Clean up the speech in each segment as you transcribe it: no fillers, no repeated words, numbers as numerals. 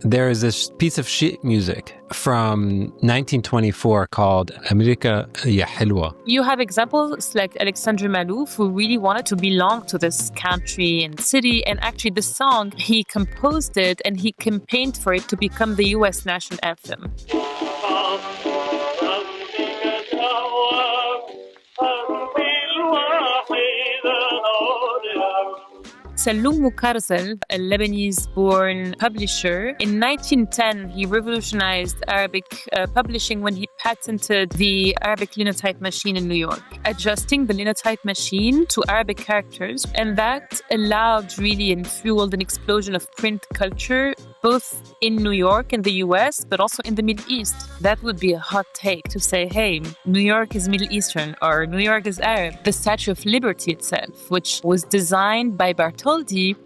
there is this piece of sheet music from 1924 called America Ya Hilwa. You have examples like Alexandre Malouf, who really wanted to belong to this country and city. And actually, the song, he composed it and he campaigned for it to become the US national anthem. Salloum Mokarzel, a Lebanese-born publisher, in 1910, he revolutionized Arabic publishing when he patented the Arabic Linotype machine in New York, adjusting the Linotype machine to Arabic characters. And that allowed really and fueled an explosion of print culture, both in New York and the US, but also in the Middle East. That would be a hot take to say, hey, New York is Middle Eastern or New York is Arab. The Statue of Liberty itself, which was designed by Bartholdi,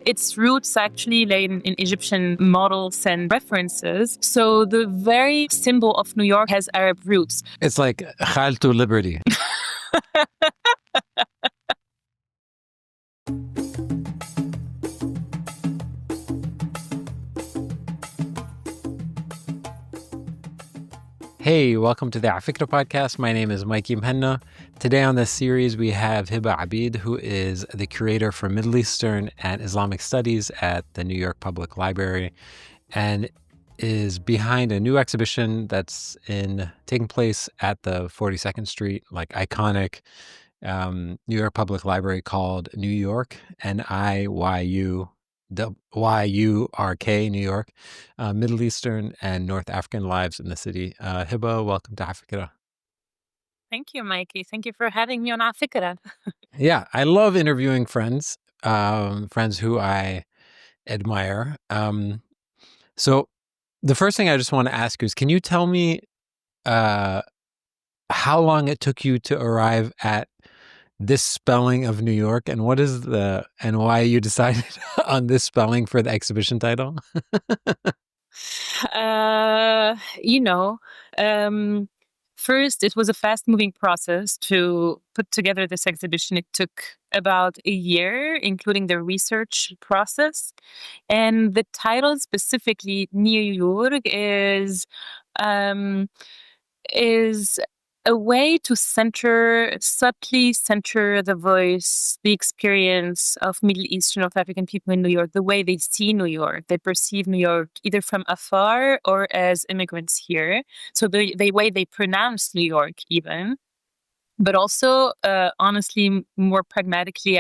its roots actually lay in Egyptian models and references. So the very symbol of New York has Arab roots. It's like Khaltu Liberty. Hey, welcome to the Afikra podcast. My name is Mikey Mhenna. Today on this series, we have Hiba Abid, who is the curator for Middle Eastern and Islamic Studies at the New York Public Library and is behind a new exhibition that's taking place at the 42nd Street, like iconic New York Public Library called Niyū Yūrk, Niyūrk, New York, Middle Eastern and North African lives in the city. Hiba, welcome to Afikra. Thank you, Mikey. Thank you for having me on Afikra. Yeah, I love interviewing friends who I admire. So the first thing I just want to ask you is, can you tell me how long it took you to arrive at this spelling of New York, and why you decided on this spelling for the exhibition title? First, it was a fast-moving process to put together this exhibition. It took about a year, including the research process. And the title specifically, Niyū Yūrk, is a way to subtly center the voice, the experience of Middle Eastern, North African people in New York, the way they see New York. They perceive New York either from afar or as immigrants here. So the way they pronounce New York even. But also, honestly, more pragmatically,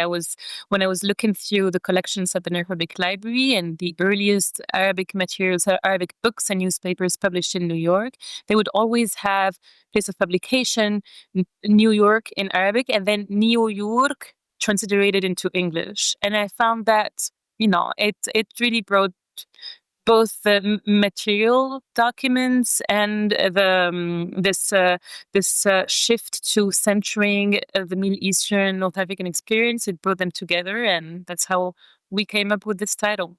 when I was looking through the collections at the New York Public Library and the earliest Arabic materials, Arabic books and newspapers published in New York, they would always have place of publication, New York in Arabic, and then Niyū Yūrk transliterated into English. And I found that, it really brought both the material documents and this shift to centering the Middle Eastern, North African experience. It brought them together, and that's how we came up with this title.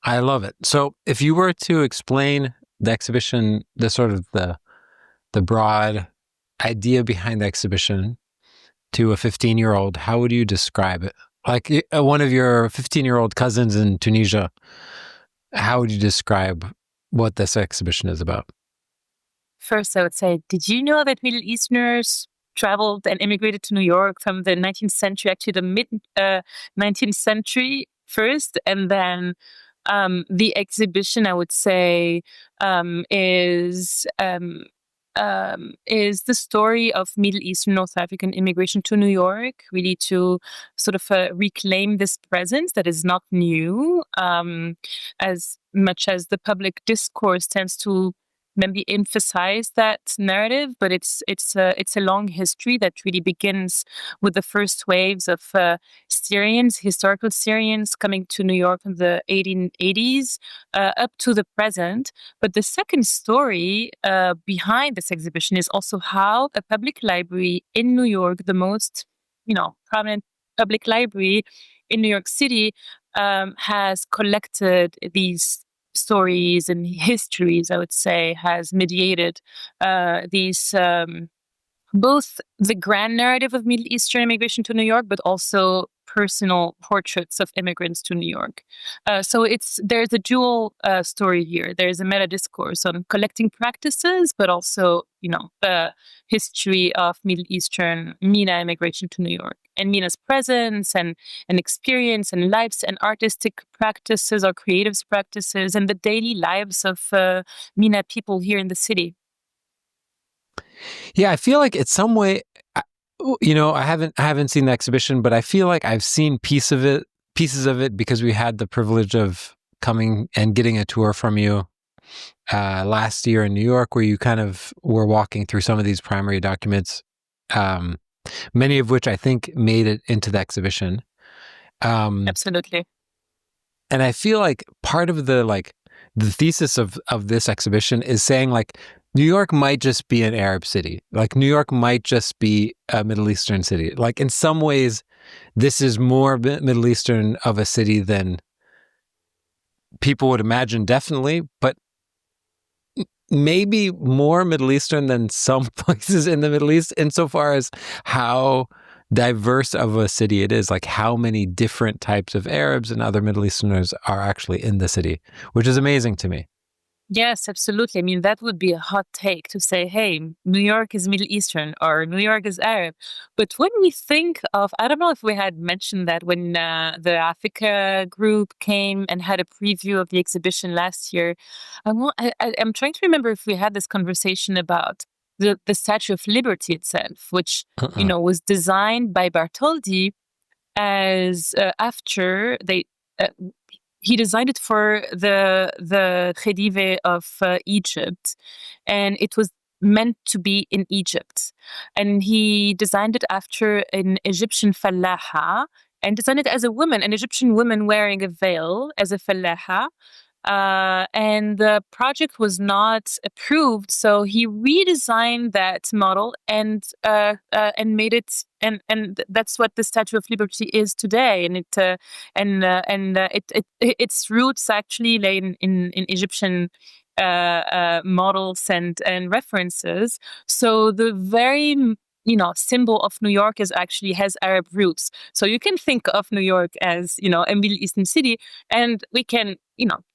I love it. So if you were to explain the exhibition, the broad idea behind the exhibition to a 15-year-old, how would you describe it? Like one of your 15-year-old cousins in Tunisia, how would you describe what this exhibition is about? First, I would say, did you know that Middle Easterners traveled and immigrated to New York from the 19th century, actually the mid-19th century first? And then the exhibition, I would say, is the story of Middle Eastern, North African immigration to New York, really to sort of reclaim this presence that is not new, as much as the public discourse tends to maybe emphasize that narrative, but it's a long history that really begins with the first waves of historical Syrians coming to New York in the 1880s up to the present. But the second story behind this exhibition is also how a public library in New York, the most prominent public library in New York City, has collected these stories and histories, I would say, has mediated these both the grand narrative of Middle Eastern immigration to New York, but also personal portraits of immigrants to New York. So there's a dual story here. There's a meta discourse on collecting practices, but also, the history of Middle Eastern MENA immigration to New York, and MENA's presence and experience and lives and artistic practices or creative practices and the daily lives of MENA people here in the city. Yeah, I feel like it's some way, I haven't seen the exhibition, but I feel like I've seen pieces of it because we had the privilege of coming and getting a tour from you last year in New York, where you kind of were walking through some of these primary documents, many of which I think made it into the exhibition. Absolutely. And I feel like part of the thesis of this exhibition is saying New York might just be an Arab city. New York might just be a Middle Eastern city. In some ways, this is more Middle Eastern of a city than people would imagine, definitely, but maybe more Middle Eastern than some places in the Middle East, insofar as how diverse of a city it is, how many different types of Arabs and other Middle Easterners are actually in the city, which is amazing to me. Yes, absolutely. I mean, that would be a hot take to say, hey, New York is Middle Eastern or New York is Arab. But when we think of, I don't know if we had mentioned that when the afikra group came and had a preview of the exhibition last year. I'm trying to remember if we had this conversation about the Statue of Liberty itself, which, was designed by Bartholdi as after they... he designed it for the Khedive of Egypt, and it was meant to be in Egypt. And he designed it after an Egyptian fallaha, and designed it as a woman, an Egyptian woman wearing a veil as a fallaha. And the project was not approved, so he redesigned that model and made it, and that's what the Statue of Liberty is today. And its roots actually lay in Egyptian models and references. So the very symbol of New York has Arab roots. So you can think of New York as, a Middle Eastern city, and we can,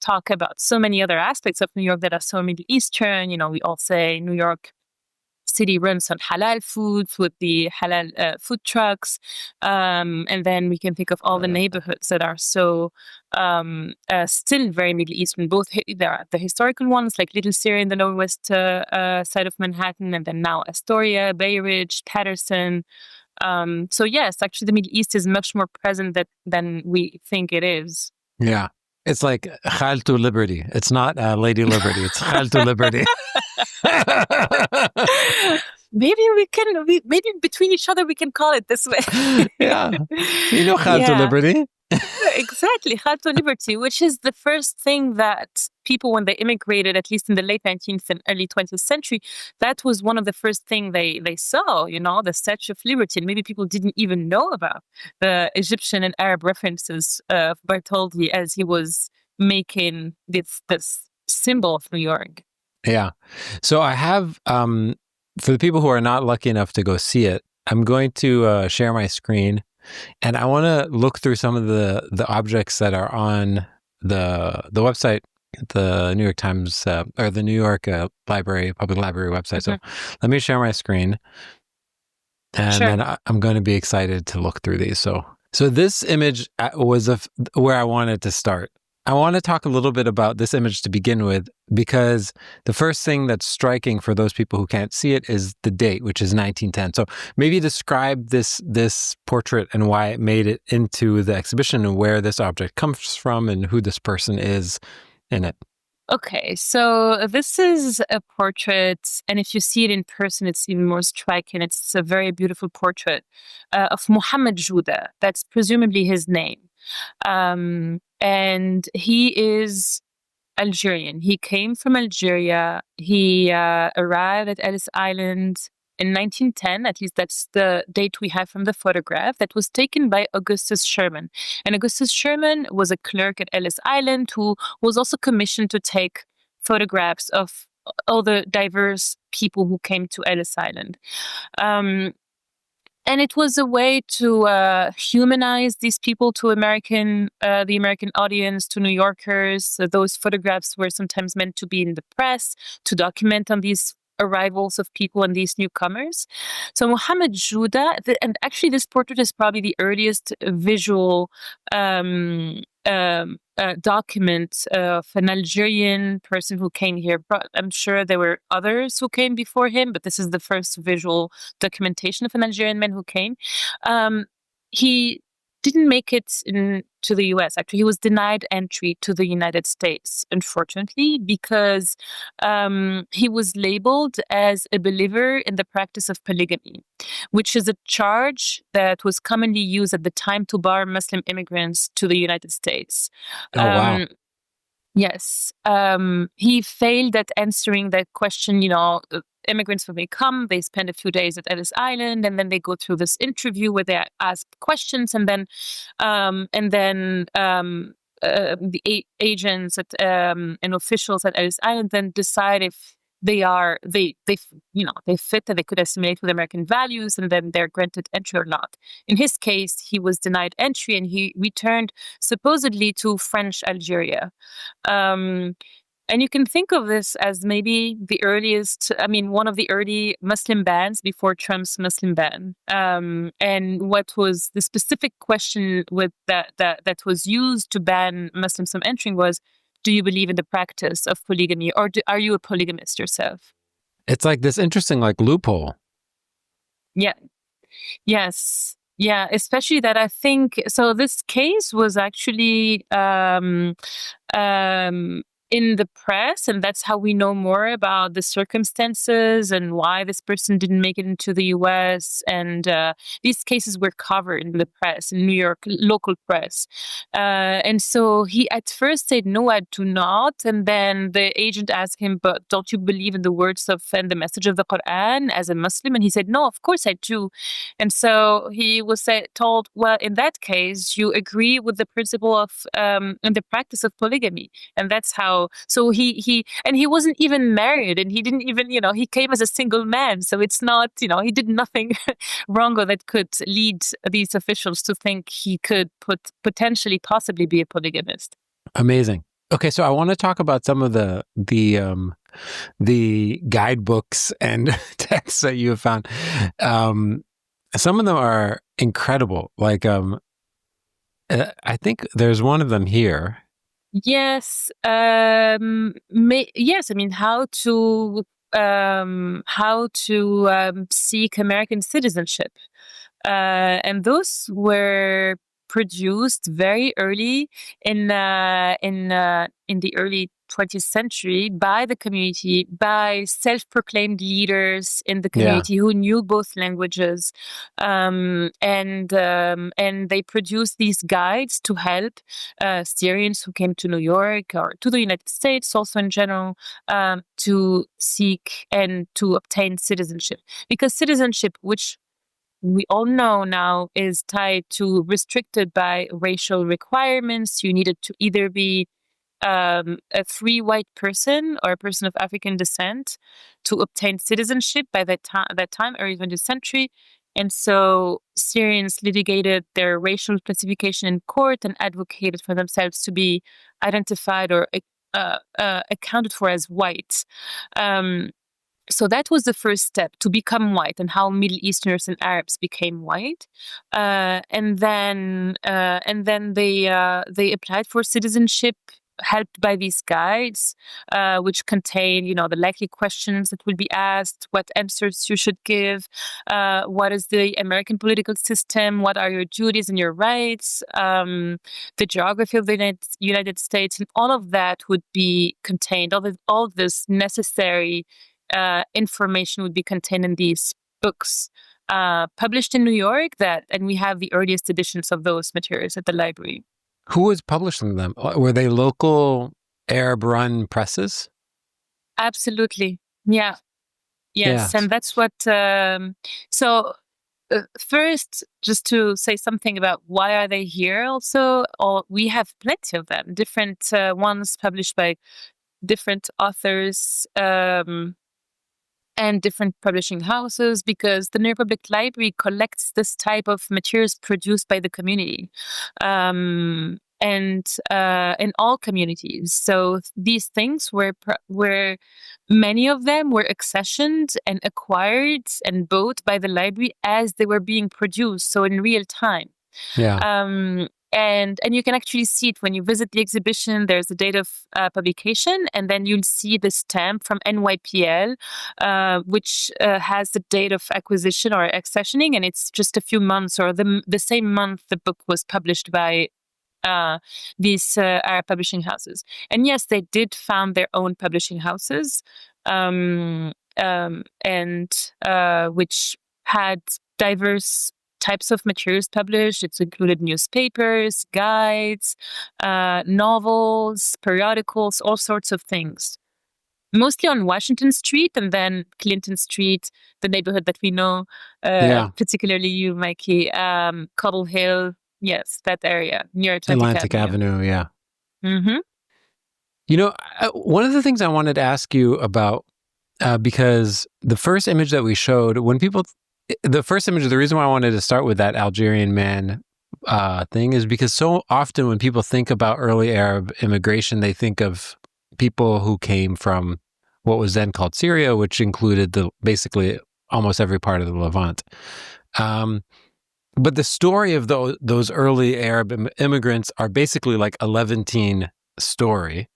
talk about so many other aspects of New York that are so Middle Eastern. We all say New York City runs on halal foods with the halal food trucks. And then we can think of all the neighborhoods that are so still very Middle Eastern. Both there are the historical ones like Little Syria in the Lower West side of Manhattan, and then now Astoria, Bay Ridge, Patterson. So yes, actually the Middle East is much more present than we think it is. Yeah. It's like Khaltu Liberty. It's not Lady Liberty. It's Khaltu Liberty. Maybe between each other we can call it this way. Yeah. Khaltu Liberty? Exactly, Khaltu Liberty, which is the first thing that people, when they immigrated, at least in the late 19th and early 20th century, that was one of the first things they saw, the Statue of Liberty. And maybe people didn't even know about the Egyptian and Arab references of Bartholdi as he was making this symbol of New York. Yeah. So I have, for the people who are not lucky enough to go see it, I'm going to share my screen. And I want to look through some of the objects that are on the website, the New York Times or the New York Public Library website. So let me share my screen, and then I'm going to be excited to look through these. So this image was where I wanted to start. I want to talk a little bit about this image to begin with, because the first thing that's striking for those people who can't see it is the date, which is 1910. So maybe describe this portrait and why it made it into the exhibition, and where this object comes from and who this person is in it. Okay, so this is a portrait, and if you see it in person, it's even more striking. It's a very beautiful portrait of Mohamed Juda. That's presumably his name. And he is Algerian. He came from Algeria. He arrived at Ellis Island in 1910, at least that's the date we have from the photograph, that was taken by Augustus Sherman. And Augustus Sherman was a clerk at Ellis Island who was also commissioned to take photographs of all the diverse people who came to Ellis Island. And it was a way to humanize these people to the American audience, to New Yorkers. So those photographs were sometimes meant to be in the press to document on these arrivals of people and these newcomers. So Mohamed Juda, and actually this portrait is probably the earliest visual document of an Algerian person who came here. But I'm sure there were others who came before him, but this is the first visual documentation of an Algerian man who came. He didn't make it to the US. Actually, he was denied entry to the United States, unfortunately, because he was labeled as a believer in the practice of polygamy, which is a charge that was commonly used at the time to bar Muslim immigrants to the United States. Oh, wow. Yes. He failed at answering that question. Immigrants, when they come, they spend a few days at Ellis Island, and then they go through this interview where they ask questions, and then the agents and officials at Ellis Island then decide if they fit and they could assimilate with American values, and then they're granted entry or not. In his case, he was denied entry, and he returned supposedly to French Algeria. And you can think of this as maybe one of the early Muslim bans before Trump's Muslim ban. And what was the specific question with that was used to ban Muslims from entering was, do you believe in the practice of polygamy, or are you a polygamist yourself? It's like this interesting loophole. Yeah. Yes. Yeah, especially that I think so. This case was actually in the press, and that's how we know more about the circumstances and why this person didn't make it into the US. And these cases were covered in the press, in New York local press. And so he at first said, no, I do not. And then the agent asked him, but don't you believe in the words of and the message of the Quran as a Muslim? And he said, no, of course I do. And so he was told, well, in that case, you agree with the principle of and the practice of polygamy. And that's how. So he wasn't even married, and he didn't even, he came as a single man. So it's not, he did nothing wrong or that could lead these officials to think he could possibly be a polygamist. Amazing. Okay, so I want to talk about some of the guidebooks and texts that you have found. Some of them are incredible. Like, I think there's one of them here. Yes. Yes. I mean, how to seek American citizenship, and those were produced very early in the early 20th century by the community, by self-proclaimed leaders in the community who knew both languages, and they produced these guides to help Syrians who came to New York or to the United States, also in general, to seek and to obtain citizenship, because citizenship, which we all know now, is tied to restricted by racial requirements. You needed to either be a free white person or a person of African descent to obtain citizenship by that time, early 20th century. And so Syrians litigated their racial classification in court and advocated for themselves to be identified or accounted for as white. So that was the first step, to become white, and how Middle Easterners and Arabs became white. And then they applied for citizenship, helped by these guides, which contain, the likely questions that will be asked, what answers you should give, what is the American political system, what are your duties and your rights, the geography of the United States, and all of that would be contained. All of this necessary information would be contained in these books, published in New York. And we have the earliest editions of those materials at the library. Who was publishing them? Were they local Arab-run presses? Absolutely. Yeah. Yes. And that's what. First, just to say something about why are they here. Also, we have plenty of them. Different ones published by different authors. and different publishing houses, because the New York Public Library collects this type of materials produced by the community. And in all communities. So these things were many of them were accessioned and acquired and bought by the library as they were being produced, so in real time. Yeah. And you can actually see it when you visit the exhibition. There's a date of publication, and then you'll see the stamp from NYPL, which has the date of acquisition or accessioning, and it's just a few months or the same month the book was published by these Arab publishing houses. And yes, they did found their own publishing houses, and which had diverse types of materials published. It's included newspapers, guides, novels, periodicals, all sorts of things. Mostly on Washington Street and then Clinton Street, the neighborhood that we know, particularly you, Mikey, Cobble Hill. Yes, that area near Atlantic Avenue. Yeah. Mm-hmm. You know, one of the things I wanted to ask you about, because the first image that we showed, the reason why I wanted to start with that Algerian man thing is because so often when people think about early Arab immigration, they think of people who came from what was then called Syria, which included basically almost every part of the Levant. But the story of those early Arab immigrants are basically like a Levantine story,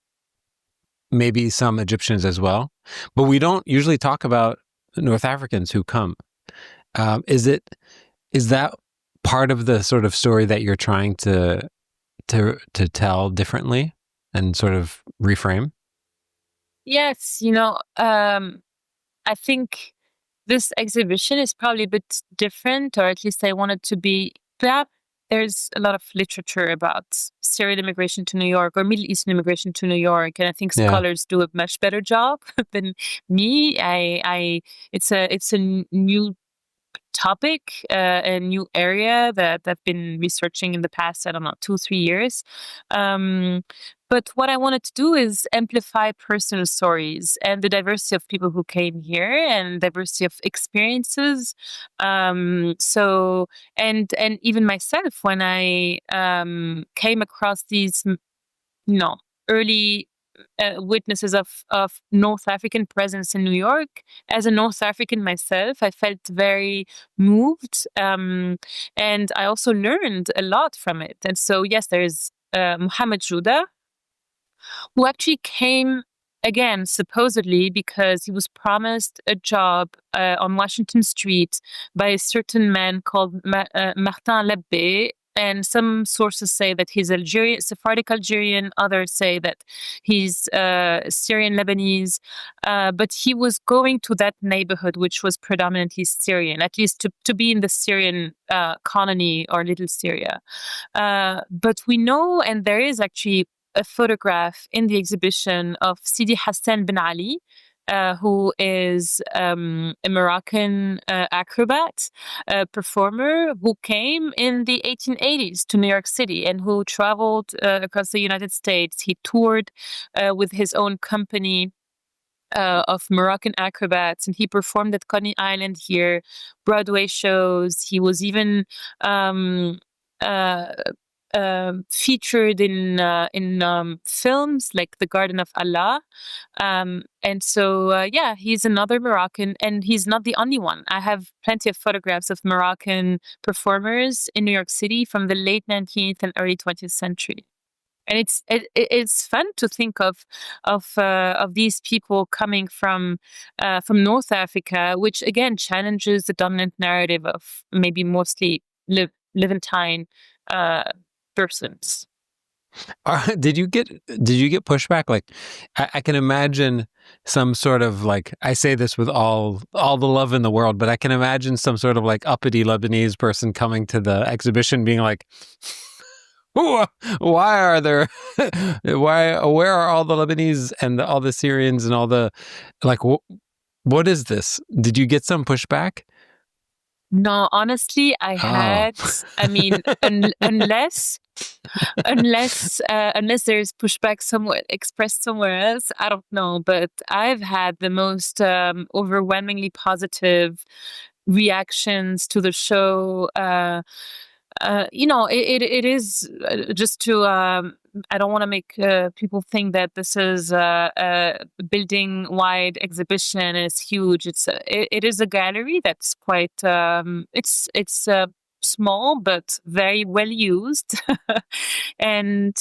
maybe some Egyptians as well. But we don't usually talk about North Africans who come. Is that part of the sort of story that you're trying to tell differently and sort of reframe? Yes, I think this exhibition is probably a bit different, or at least I wanted to be. There's a lot of literature about Syrian immigration to New York or Middle Eastern immigration to New York, and I think scholars do a much better job than me. It's a new topic, a new area that I've been researching in the past, 2-3 years. But what I wanted to do is amplify personal stories and the diversity of people who came here and diversity of experiences. So even myself, when I came across these, early witnesses of North African presence in New York. As a North African myself, I felt very moved, and I also learned a lot from it. And so, yes, there's Mohamed Juda, who actually came again, supposedly because he was promised a job on Washington Street by a certain man called Martin Labbé. And some sources say that he's Algerian, Sephardic Algerian. Others say that he's Syrian Lebanese. But he was going to that neighborhood, which was predominantly Syrian, at least to be in the Syrian colony or Little Syria. But we know, and there is actually a photograph in the exhibition of Sidi Hassan Ben Ali, who is a Moroccan acrobat, performer who came in the 1880s to New York City and who traveled across the United States. He toured with his own company of Moroccan acrobats, and he performed at Coney Island here, Broadway shows. He was even featured in films like The Garden of Allah, and so he's another Moroccan, and he's not the only one. I have plenty of photographs of Moroccan performers in New York City from the late 19th and early 20th century, and it's fun to think of these people coming from North Africa, which again challenges the dominant narrative of maybe mostly Levantine persons. Did you get pushback? Like, I can imagine some sort of, like, I say this with all the love in the world, but I can imagine some sort of like uppity Lebanese person coming to the exhibition being like, why are there where are all the Lebanese and all the Syrians and all the, like, what is this? Did you get some pushback? No, honestly, I Oh. had. I mean, unless there's pushback somewhere expressed somewhere else, I don't know. But I've had the most overwhelmingly positive reactions to the show. It is just to. I don't want to make people think that this is a building-wide exhibition and it's huge. It is a gallery that's quite. It's small but very well used, and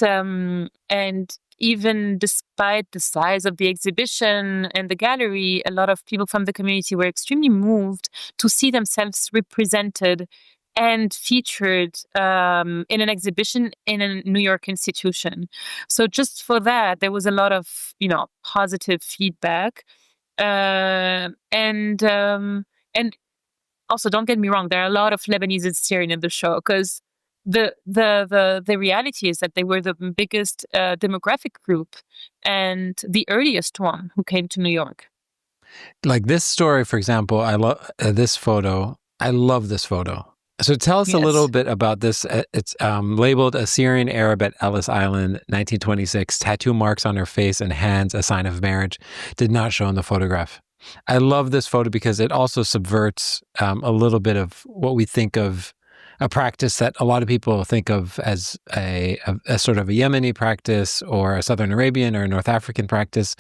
even despite the size of the exhibition and the gallery, a lot of people from the community were extremely moved to see themselves represented and featured in an exhibition in a New York institution. So just for that, there was a lot of positive feedback, and also don't get me wrong, there are a lot of Lebanese and Syrian in the show because the reality is that they were the biggest demographic group and the earliest one who came to New York. Like this story, for example, I love this photo. I love this photo. So tell us a little bit about this. It's labeled a Syrian Arab at Ellis Island, 1926, tattoo marks on her face and hands, a sign of marriage, did not show in the photograph. I love this photo because it also subverts a little bit of what we think of a practice that a lot of people think of as a sort of a Yemeni practice or a Southern Arabian or a North African practice.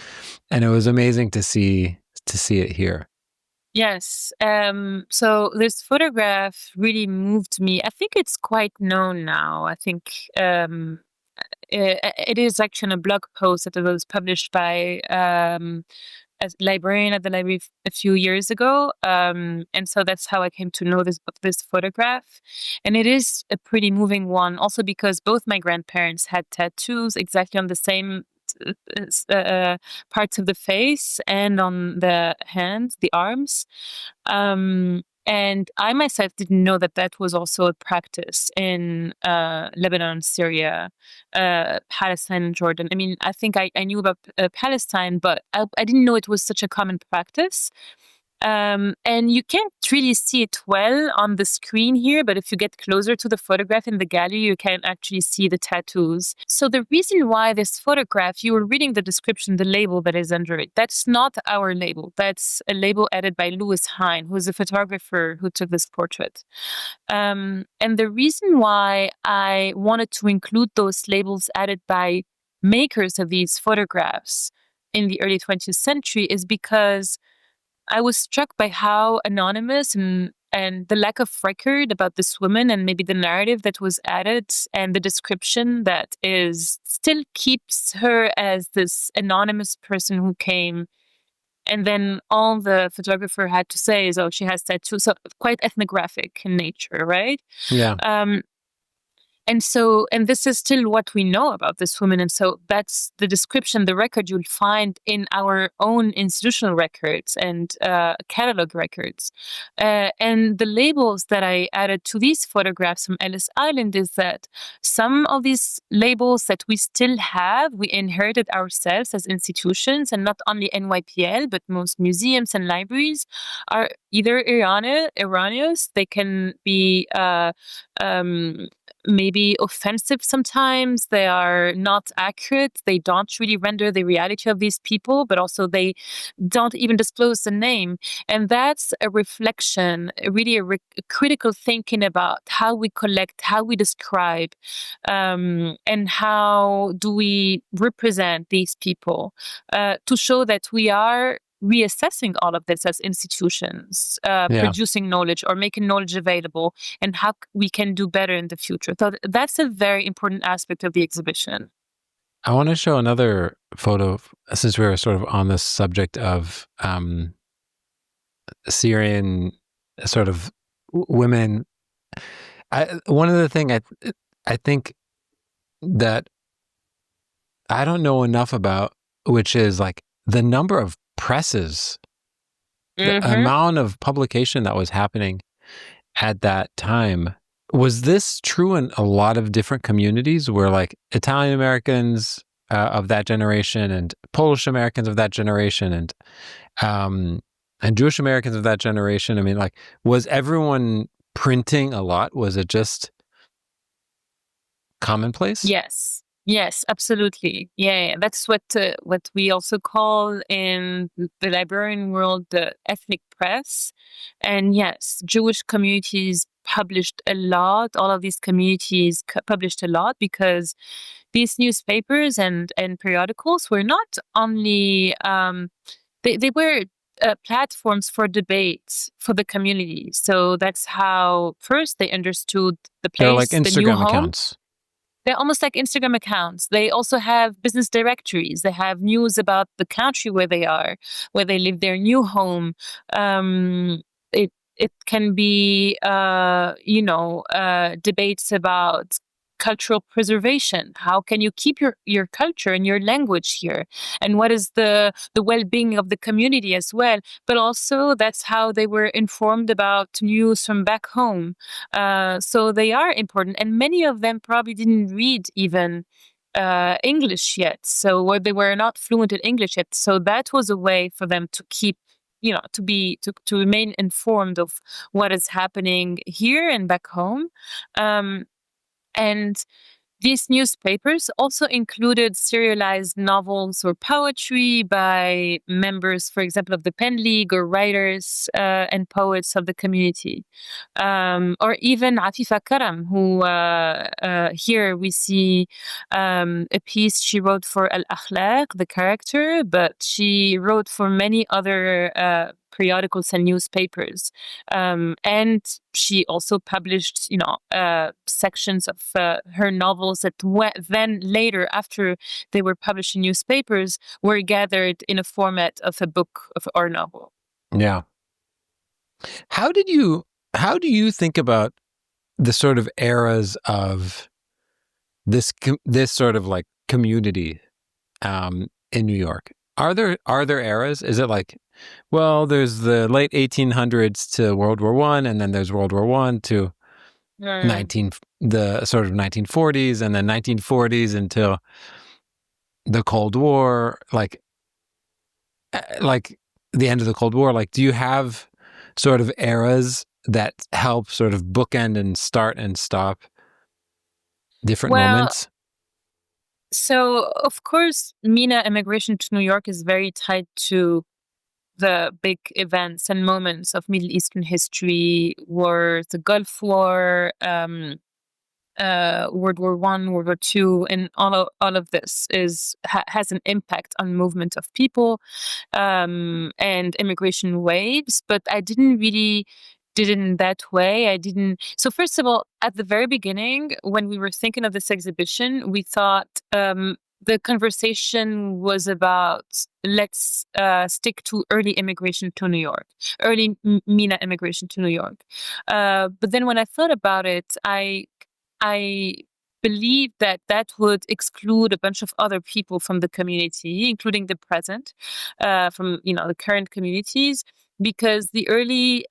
And it was amazing to see it here. Yes. So this photograph really moved me. I think it's quite known now. I think it is actually a blog post that was published by a librarian at the library a few years ago. And so that's how I came to know this photograph. And it is a pretty moving one, also because both my grandparents had tattoos exactly on the same parts of the face and on the hands, the arms. And I myself didn't know that was also a practice in Lebanon, Syria, Palestine, and Jordan. I mean, I think I knew about Palestine, but I didn't know it was such a common practice. And you can't really see it well on the screen here, but if you get closer to the photograph in the gallery, you can actually see the tattoos. So the reason why this photograph, you were reading the description, the label that is under it, that's not our label. That's a label added by Louis Hine, who's a photographer who took this portrait. And the reason why I wanted to include those labels added by makers of these photographs in the early 20th century is because I was struck by how anonymous and the lack of record about this woman and maybe the narrative that was added and the description that is still keeps her as this anonymous person who came. And then all the photographer had to say is, oh, she has tattoos. So quite ethnographic in nature, right? Yeah. And this is still what we know about this woman. And so that's the description, the record you'll find in our own institutional records and catalog records. And the labels that I added to these photographs from Ellis Island is that some of these labels that we still have, we inherited ourselves as institutions, and not only NYPL, but most museums and libraries are either erroneous, they can be maybe offensive sometimes. They are not accurate. They don't really render the reality of these people, but also they don't even disclose the name. And that's a reflection, really a critical thinking about how we collect, how we describe, and how do we represent these people to show that we are reassessing all of this as institutions, producing knowledge or making knowledge available, and how we can do better in the future. So that's a very important aspect of the exhibition. I want to show another photo, since we were sort of on the subject of Syrian sort of women. One of the things I think that I don't know enough about, which is like the number of presses, the amount of publication that was happening at that time. Was this true in a lot of different communities where like Italian Americans of that generation and Polish Americans of that generation and And Jewish Americans of that generation, I mean, like, was everyone printing a lot? Was it just commonplace? Yes, absolutely. Yeah. That's what we also call in the librarian world the ethnic press. And yes, Jewish communities published a lot. All of these communities published a lot because these newspapers and periodicals were not only they were platforms for debate for the community. So that's how first they understood the They're like place, the new Instagram home. accounts. They're almost like Instagram accounts. They also have business directories. They have news about the country where they are, where they live, their new home. It can be debates about cultural preservation. How can you keep your culture and your language here? And what is the well-being of the community as well? But also that's how they were informed about news from back home. So they are important, and many of them probably didn't read even English yet. So they were not fluent in English yet. So that was a way for them to keep, to remain informed of what is happening here and back home. And these newspapers also included serialized novels or poetry by members, for example, of the Pen League, or writers and poets of the community. Or even Afifa Karam, who here we see a piece she wrote for Al Akhlaq, the character, but she wrote for many other periodicals and newspapers. And she also published, sections of her novels that then later, after they were published in newspapers, were gathered in a format of a book or novel. Yeah. How do you think about the sort of eras of this sort of like community in New York? Are there eras? Is it like, well, there's the late 1800s to World War I, and then there's World War I to the sort of 1940s, and then 1940s until the Cold War, like the end of the Cold War? Like, do you have sort of eras that help sort of bookend and start and stop different moments? So, of course, MENA immigration to New York is very tied to the big events and moments of Middle Eastern history, wars, the Gulf War, World War I, World War II, and all of this has an impact on movement of people and immigration waves. But I didn't really did it in that way. So first of all, at the very beginning, when we were thinking of this exhibition, we thought the conversation was about, let's stick to early immigration to New York, early MENA immigration to New York. But then when I thought about it, I believe that would exclude a bunch of other people from the community, including the present, from the current communities, because the early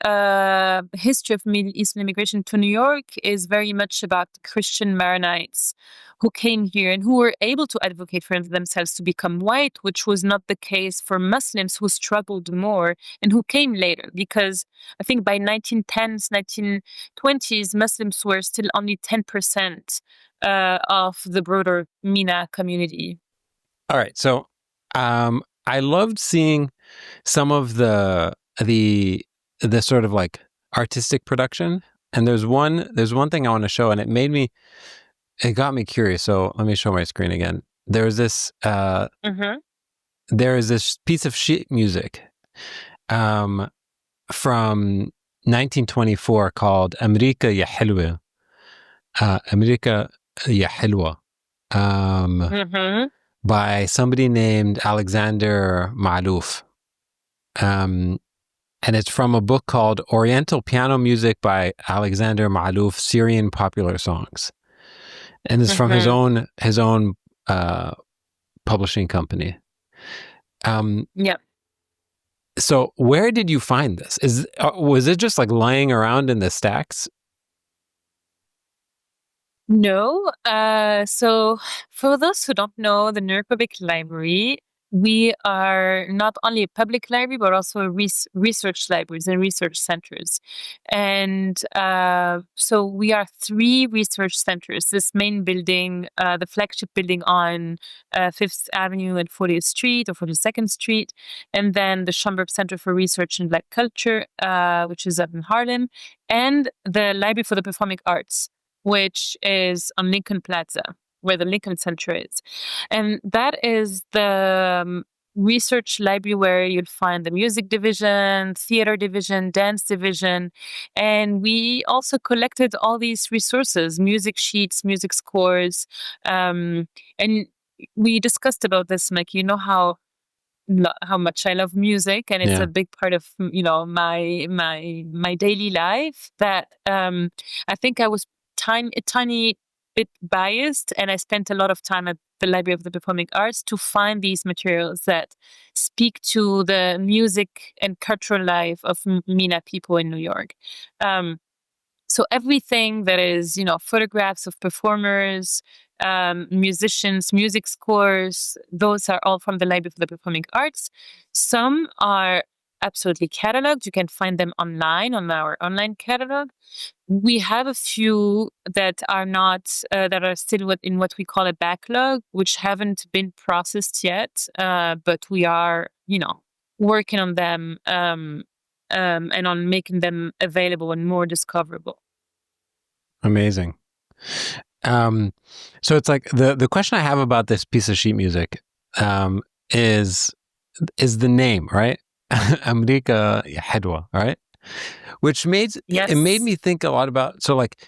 history of Middle Eastern immigration to New York is very much about Christian Maronites who came here and who were able to advocate for themselves to become white, which was not the case for Muslims who struggled more and who came later. Because I think by 1910s, 1920s, Muslims were still only 10% of the broader MENA community. All right. So I loved seeing some of the sort of like artistic production. And there's one thing I want to show, and it got me curious. So let me show my screen again. There is this piece of sheet music from 1924 called Amerika Ya Hilwa. Amerika Ya Hilwa. By somebody named Alexander Ma'louf. And it's from a book called Oriental Piano Music by Alexander Ma'louf, Syrian Popular Songs. And it's from his own publishing company. Yeah. So where did you find this? Was it just like lying around in the stacks? No. So for those who don't know, the New York Public Library we are not only a public library, but also a research libraries and research centers. And so we are 3 research centers. This main building, the flagship building on 5th Avenue and 40th Street or 42nd Street. And then the Schomburg Center for Research in Black Culture, which is up in Harlem. And the Library for the Performing Arts, which is on Lincoln Plaza, where the Lincoln Center is. And that is the research library where you'll find the music division, theater division, dance division. And we also collected all these resources, music sheets, music scores. And we discussed about this, like, you know how much I love music, and it's a big part of my daily life. That I think I was a tiny bit biased, and I spent a lot of time at the Library of the Performing Arts to find these materials that speak to the music and cultural life of MENA people in New York. So everything that is, photographs of performers, musicians, music scores, those are all from the Library for the Performing Arts. Some are absolutely cataloged. You can find them online on our online catalog. We have a few that are not, that are still in what we call a backlog, which haven't been processed yet, but we are, working on them and on making them available and more discoverable. Amazing. So it's like the question I have about this piece of sheet music is the name, right? Amrika Hilwa, right? Which it made me think a lot about. So like,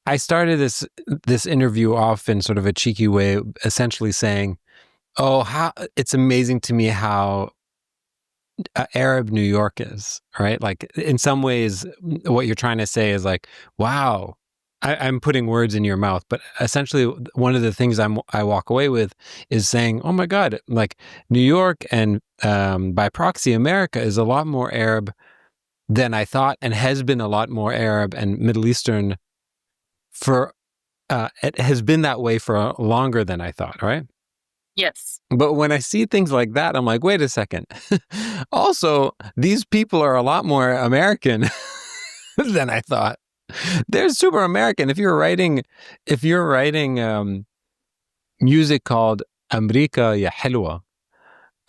I started this interview off in sort of a cheeky way, essentially saying, "Oh, how it's amazing to me how Arab New York is," right? Like, in some ways, what you're trying to say is like, "Wow." I'm putting words in your mouth, but essentially one of the things I walk away with is saying, oh my God, like New York and by proxy, America is a lot more Arab than I thought, and has been a lot more Arab and Middle Eastern it has been that way for longer than I thought, right? Yes. But when I see things like that, I'm like, wait a second. Also, these people are a lot more American than I thought. They're super American. If you're writing music called Amrika Ya Hilwa,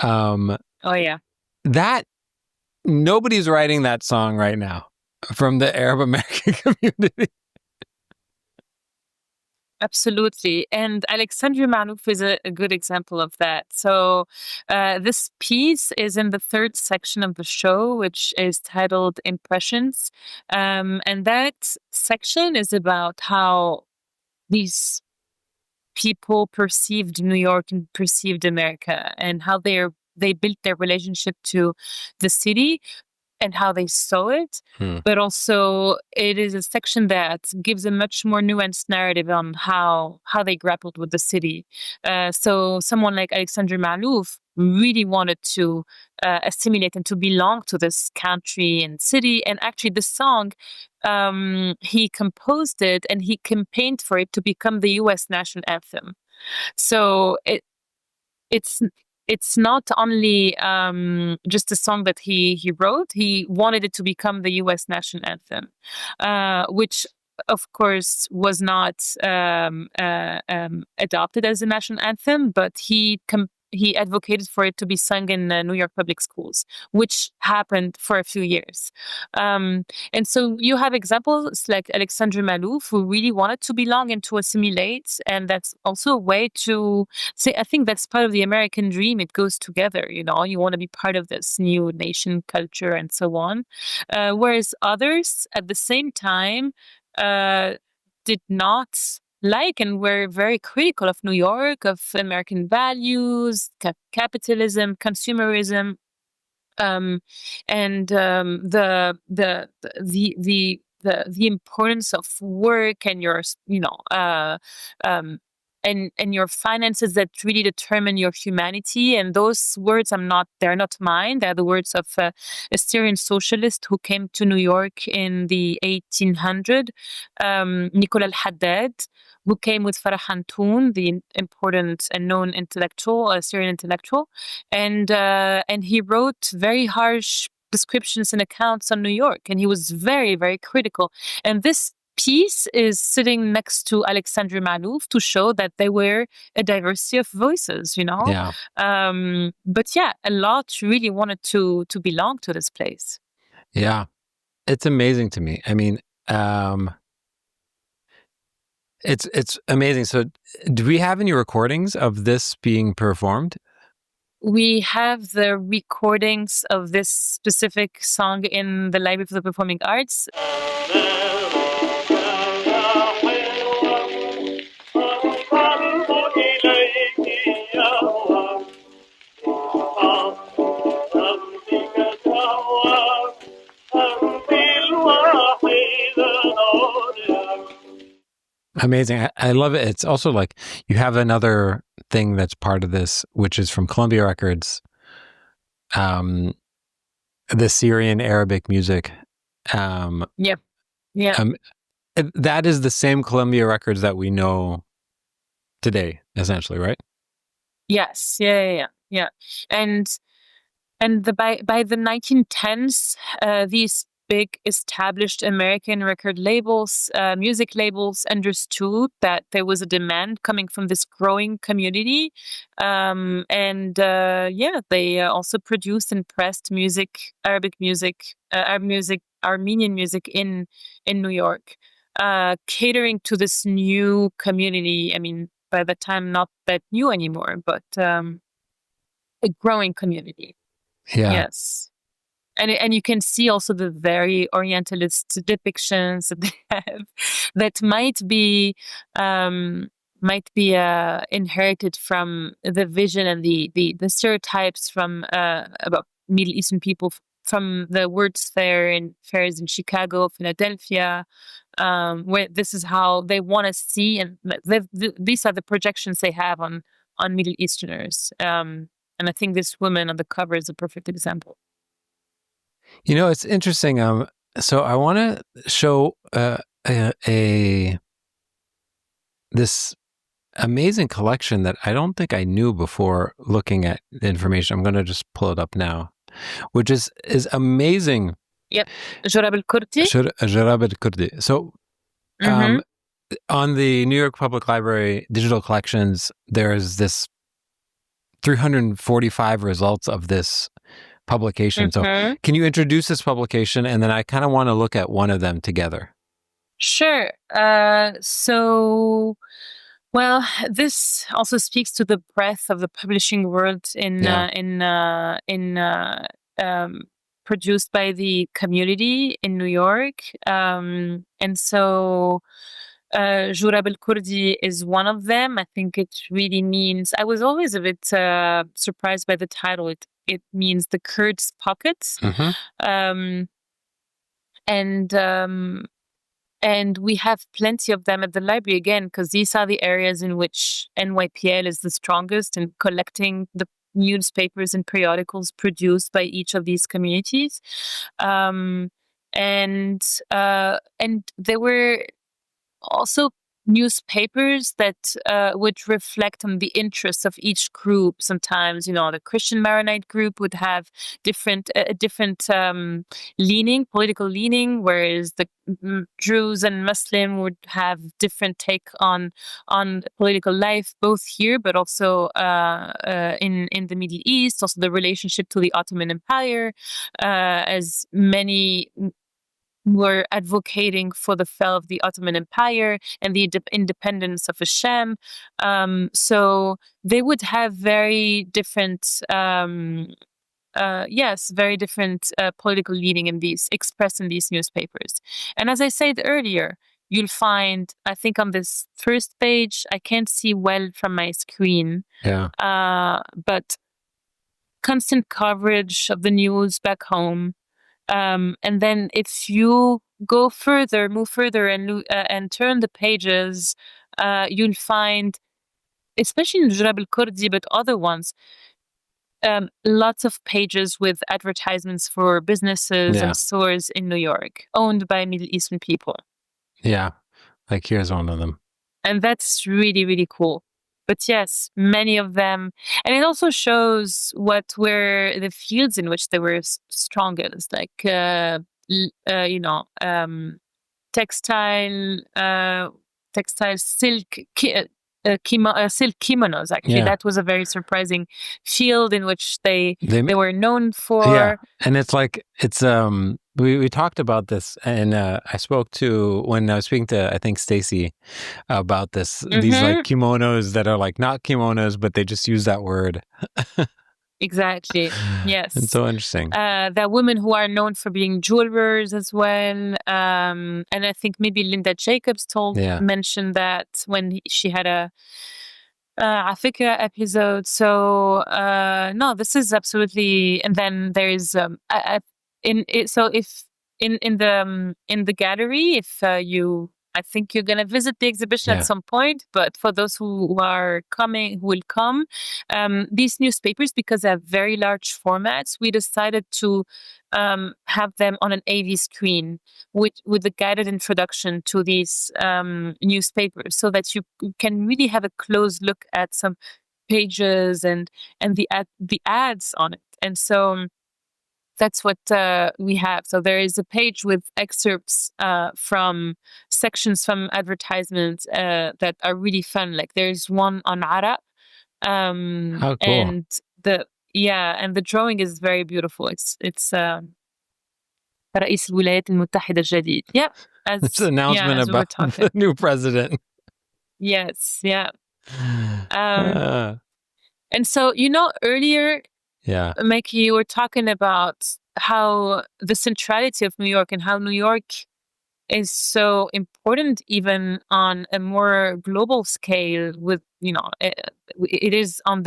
oh yeah, that nobody's writing that song right now from the Arab American community. Absolutely. And Alexandria Malouf is a good example of that. So this piece is in the 3rd section of the show, which is titled Impressions. And that section is about how these people perceived New York and perceived America, and how they built their relationship to the city and how they saw it. But also it is a section that gives a much more nuanced narrative on how they grappled with the city. So someone like Alexandre Malouf really wanted to assimilate and to belong to this country and city. And actually the song, he composed it and he campaigned for it to become the US national anthem. So it's not only just a song that he wrote. He wanted it to become the US national anthem, which of course was not adopted as a national anthem, but he advocated for it to be sung in New York public schools, which happened for a few years. And so you have examples like Alexandre Malouf, who really wanted to belong and to assimilate. And that's also a way to say, I think that's part of the American dream. It goes together, you want to be part of this new nation culture and so on. Whereas others at the same time did not like and were very critical of New York, of American values, capitalism, consumerism, and the importance of work and your and your finances that really determine your humanity. And those words they're not mine. They're the words of a Syrian socialist who came to New York in the 1800s, Nicola al-Haddad, who came with Farah Hantoun, the important and known intellectual, Syrian intellectual. And he wrote very harsh descriptions and accounts on New York. And he was very, very critical. And this piece is sitting next to Alexandre Malouf to show that there were a diversity of voices, Yeah. But yeah, a lot really wanted to belong to this place. Yeah. It's amazing to me. I mean, it's amazing. So do we have any recordings of this being performed? We have the recordings of this specific song in the Library for the Performing Arts. Amazing. I love it. It's also like you have another thing that's part of this, which is from Columbia Records, the Syrian Arabic music. Yeah. That is the same Columbia Records that we know today, essentially, right? Yes. Yeah. And by the 1910s, these big established American record labels, music labels, understood that there was a demand coming from this growing community, they also produced and pressed Arabic music, Armenian music in New York, catering to this new community. I mean, by the time not that new anymore, but a growing community. Yeah. Yes. And you can see also the very Orientalist depictions that they have that might be inherited from the vision and the stereotypes from about Middle Eastern people from the World's Fair and fairs in Chicago, Philadelphia, where this is how they want to see, and these are the projections they have on Middle Easterners. And I think this woman on the cover is a perfect example. It's interesting. So I want to show this amazing collection that I don't think I knew before looking at the information. I'm going to just pull it up now, which is amazing. Yep, Jorab al-Kurdi. Jorab al-Kurdi. So, on the New York Public Library digital collections, there's this 345 results of this publication. So can you introduce this publication? And then I kind of want to look at one of them together. Sure. Well, this also speaks to the breadth of the publishing world produced by the community in New York. And so Jorab al-Kurdi is one of them. I think it really means, I was always a bit surprised by the title. It means the Kurds' pockets. And we have plenty of them at the library, again, because these are the areas in which NYPL is the strongest in collecting the newspapers and periodicals produced by each of these communities. And there were also newspapers that would reflect on the interests of each group. Sometimes, the Christian Maronite group would have different political leaning, whereas the Druze and Muslim would have different take on political life, both here but also in the Middle East. Also, the relationship to the Ottoman Empire, as many were advocating for the fall of the Ottoman Empire and the independence of Hashem. So they would have very different, very different political leaning expressed in these newspapers. And as I said earlier, you'll find, I think on this first page, I can't see well from my screen, but constant coverage of the news back home. And then if you move further and turn the pages, you'll find especially in Jurab al-Kurdi, but other ones, lots of pages with advertisements for businesses and stores in New York owned by Middle Eastern people. Yeah, like here's one of them. And that's really, really cool. But yes, many of them, and it also shows what were the fields in which they were strongest, like textile, silk, silk kimonos. Actually, that was a very surprising field in which they were known for. Yeah, and it's like we talked about this, and I spoke to when I was speaking to, I think, Stacy about this. These like kimonos that are like not kimonos, but they just use that word. Exactly. Yes. It's so interesting. The women who are known for being jewelers as well. And I think maybe Linda Jacobs mentioned that when she had a afikra episode. So no, this is absolutely. And then there's in the gallery, if you. I think you're going to visit the exhibition at some point, but for those who will come, these newspapers, because they have very large formats, we decided to have them on an AV screen with a guided introduction to these newspapers, so that you can really have a close look at some pages and the ads on it. And so that's what we have. So there is a page with excerpts from sections from advertisements that are really fun. Like there's one on Arab. How cool. And the drawing is very beautiful. It's رئيس الولايات المتحدة الجديد. Yeah. It's an announcement about the new president. Yes. Yeah. And so, earlier, Mikey, you were talking about how the centrality of New York and how New York is so important even on a more global scale. With it is on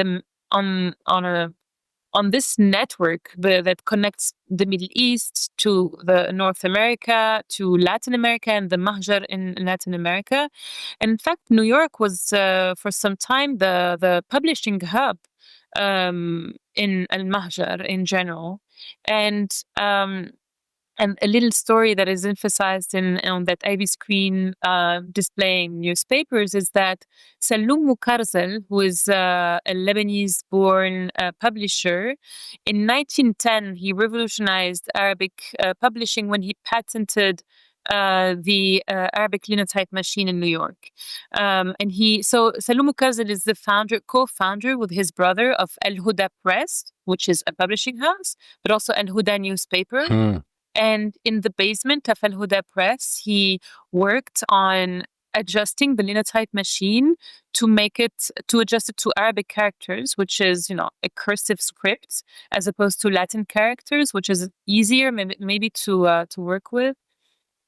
this network that connects the Middle East to the North America, to Latin America, and the Mahjar in Latin America. And in fact, New York was for some time the publishing hub in Al-Mahjar in general. And a little story that is emphasized on that AV screen displaying newspapers is that Salloum Mokarzel, who is a Lebanese-born publisher, in 1910 he revolutionized Arabic publishing when he patented the Arabic Linotype machine in New York. So Salloum Mokarzel is the co-founder with his brother of Al Huda Press, which is a publishing house, but also Al Huda newspaper. And in the basement of Al Huda Press, he worked on adjusting the Linotype machine to adjust it to Arabic characters, which is, a cursive script, as opposed to Latin characters, which is easier maybe to work with.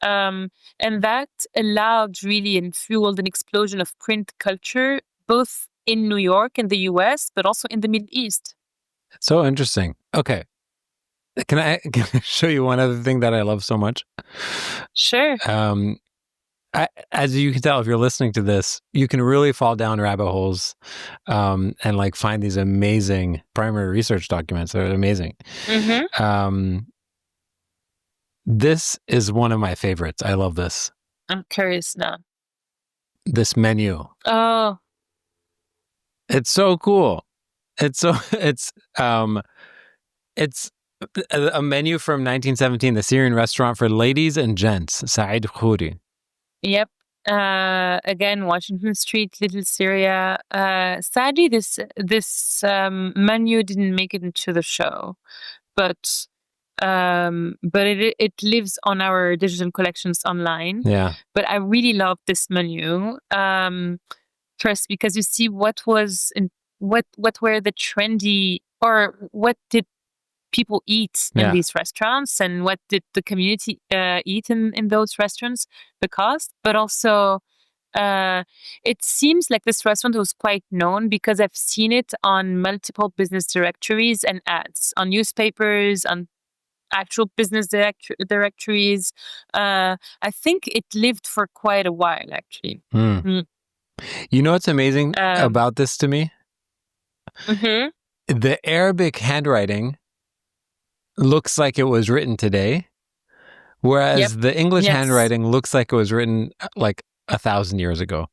And that allowed really and fueled an explosion of print culture, both in New York and the US, but also in the Middle East. So interesting. Okay. Can I show you one other thing that I love so much? Sure. As you can tell, if you're listening to this, you can really fall down rabbit holes and like find these amazing primary research documents. They're amazing. Mm-hmm. This is one of my favorites. I love this. I'm curious now. This menu. Oh. It's so cool. It's a menu from 1917, the Syrian restaurant for ladies and gents, Said Khoury. Yep. Again, Washington Street, Little Syria. Sadly, this menu didn't make it into the show, but it lives on our digital collections online. Yeah. But I really love this menu. First, because you see what were the trendy, or what did people eat in these restaurants, and what did the community eat in those restaurants, the cost. But also it seems like this restaurant was quite known because I've seen it on multiple business directories and ads, on newspapers, on actual business directories. I think it lived for quite a while, actually. You know what's amazing about this to me? Mm-hmm. The Arabic handwriting looks like it was written today, whereas the English handwriting looks like it was written like 1,000 years ago.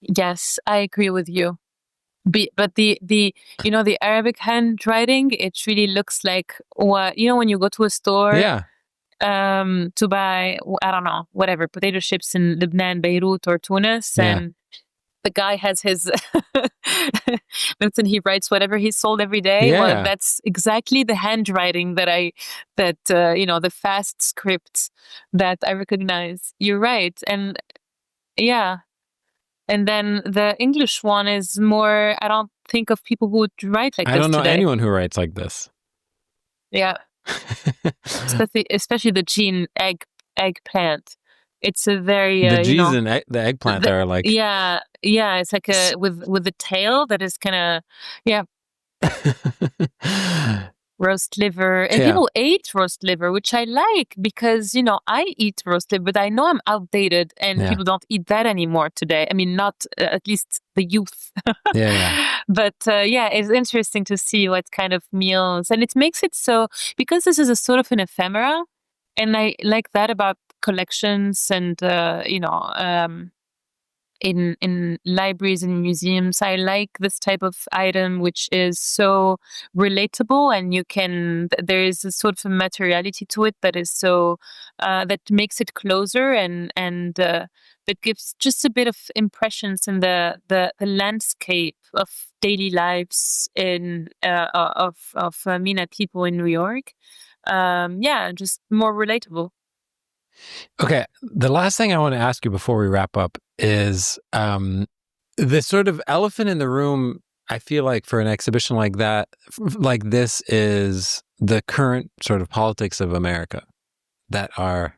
Yes, I agree with you. But the Arabic handwriting, it really looks like what, when you go to a store to buy, I don't know, whatever, potato chips in Lebanon, Beirut, or Tunis, and the guy has his notes and he writes whatever he sold every day. Well, that's exactly the handwriting that the fast script that I recognize. You're right. And and then the English one is more, I don't think of people who would write like this today. I don't know anyone who writes like this. Yeah. especially the gene eggplant. It's a very the G's in the eggplant are like it's like a with the tail that is kind of roast liver, and people ate roast liver, which I like because I eat roast liver, but I know I'm outdated and people don't eat that anymore today. I mean, not at least the youth. But it's interesting to see what kind of meals, and it makes it so, because this is a sort of an ephemera, and I like that about collections and in libraries and museums. I like this type of item which is so relatable, and there is a sort of a materiality to it that is so that makes it closer, and that gives just a bit of impressions in the landscape of daily lives of MENA people in New York. Just more relatable. Okay, the last thing I want to ask you before we wrap up is the sort of elephant in the room. I feel like for an exhibition like that, like this, is the current sort of politics of America that are,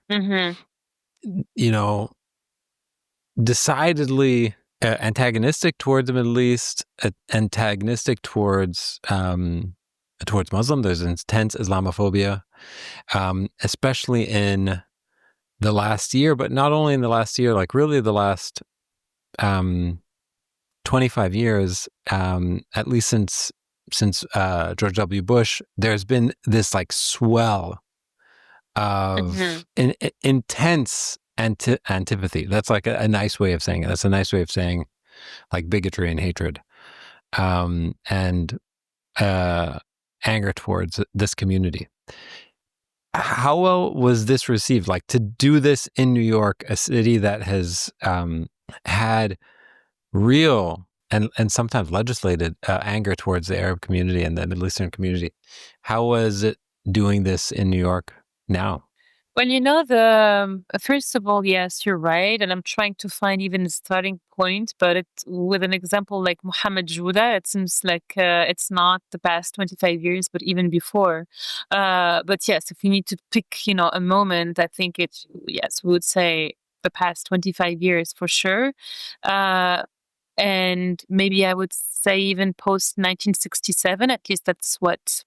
decidedly antagonistic towards the Middle East, antagonistic towards Muslim. There's intense Islamophobia, especially in the last year, but not only in the last year, like really the last 25 years, at least since George W. Bush, there's been this like swell of intense antipathy. That's like a nice way of saying it. That's a nice way of saying like bigotry and hatred, and anger towards this community. How well was this received? Like, to do this in New York, a city that has had real and sometimes legislated anger towards the Arab community and the Middle Eastern community. How was it doing this in New York now? Well, first of all, yes, you're right. And I'm trying to find even a starting point, but with an example like Mohamed Juda, it seems like it's not the past 25 years, but even before. But yes, if you need to pick, a moment, I think we would say the past 25 years for sure. And maybe I would say even post 1967, at least that's what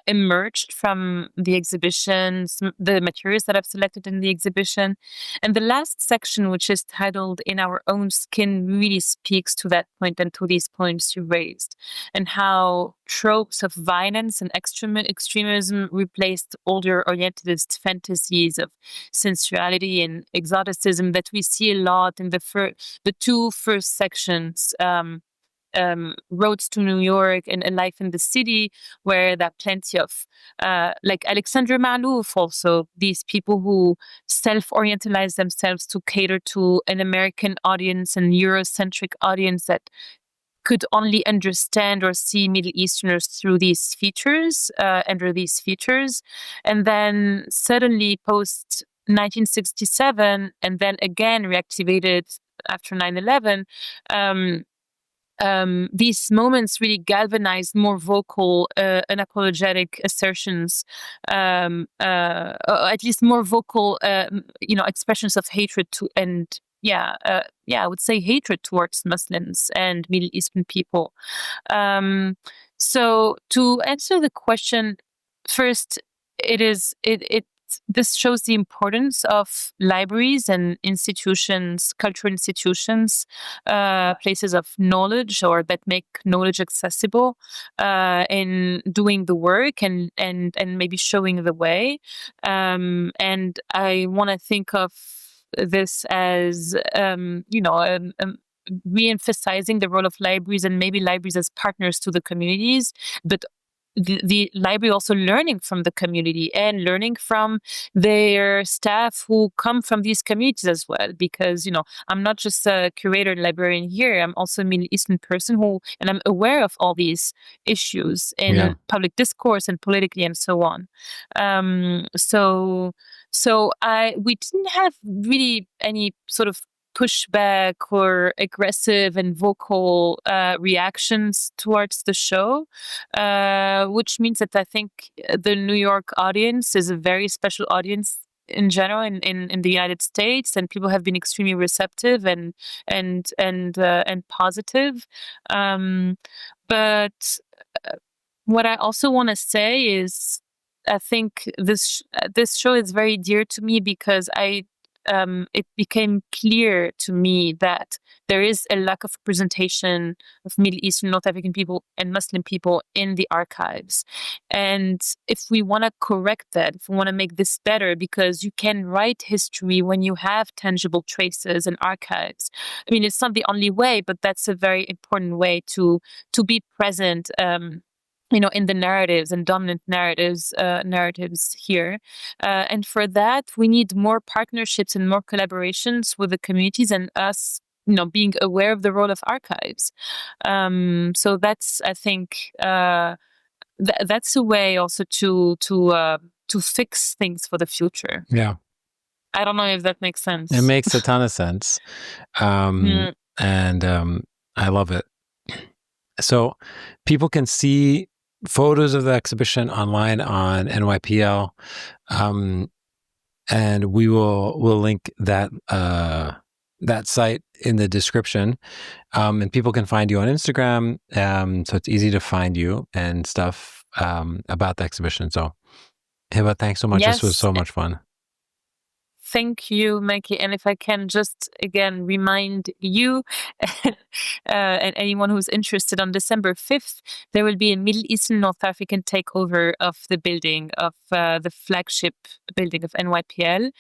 emerged from the exhibitions, the materials that I've selected in the exhibition. And the last section, which is titled In Our Own Skin, really speaks to that point and to these points you raised, and how tropes of violence and extremism replaced older Orientalist fantasies of sensuality and exoticism that we see a lot in the two first sections, Roads to New York and A Life in the City, where there are plenty of, like Alexandra Malouf also, these people who self-orientalize themselves to cater to an American audience and Eurocentric audience that could only understand or see Middle Easterners through these features, under these features. And then suddenly post 1967, and then again reactivated after 9/11, these moments really galvanized more vocal, unapologetic assertions, or at least more vocal, expressions of hatred I would say hatred towards Muslims and Middle Eastern people. So to answer the question, first, it this shows the importance of libraries and institutions, cultural institutions, places of knowledge or that make knowledge accessible, in doing the work and maybe showing the way. And I want to think of this as, re-emphasizing the role of libraries and maybe libraries as partners to the communities, but the library also learning from the community and learning from their staff who come from these communities as well. Because, I'm not just a curator and librarian here. I'm also a Middle Eastern person and I'm aware of all these issues in public discourse and politically and so on. We didn't have really any sort of pushback or aggressive and vocal reactions towards the show, which means that I think the New York audience is a very special audience in general in the United States, and people have been extremely receptive and positive. But what I also want to say is, I think this show is very dear to me because it became clear to me that there is a lack of representation of Middle Eastern, North African people and Muslim people in the archives. And if we want to correct that, if we want to make this better, because you can write history when you have tangible traces and archives. I mean, it's not the only way, but that's a very important way to be present, in the narratives and dominant narratives here. And for that, we need more partnerships and more collaborations with the communities and us, being aware of the role of archives. So that's, I think, that's a way also to fix things for the future. Yeah. I don't know if that makes sense. It makes a ton of sense. And I love it. So people can see photos of the exhibition online on NYPL, and we'll link that site in the description, and people can find you on Instagram, so it's easy to find you and stuff about the exhibition. So Hiba, thanks so much. Yes. This was so much fun. Thank you, Mikey. And if I can just again remind you and anyone who's interested, on December 5th, there will be a Middle Eastern North African takeover of the building of the flagship building of NYPL.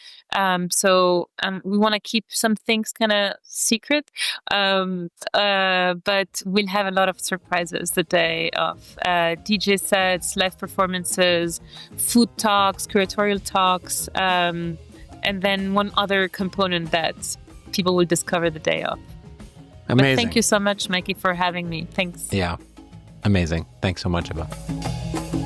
So we want to keep some things kind of secret, but we'll have a lot of surprises the day of DJ sets, live performances, food talks, curatorial talks, and then one other component that people will discover the day of. Amazing. But thank you so much, Mikey, for having me. Thanks. Yeah. Amazing. Thanks so much, Hiba.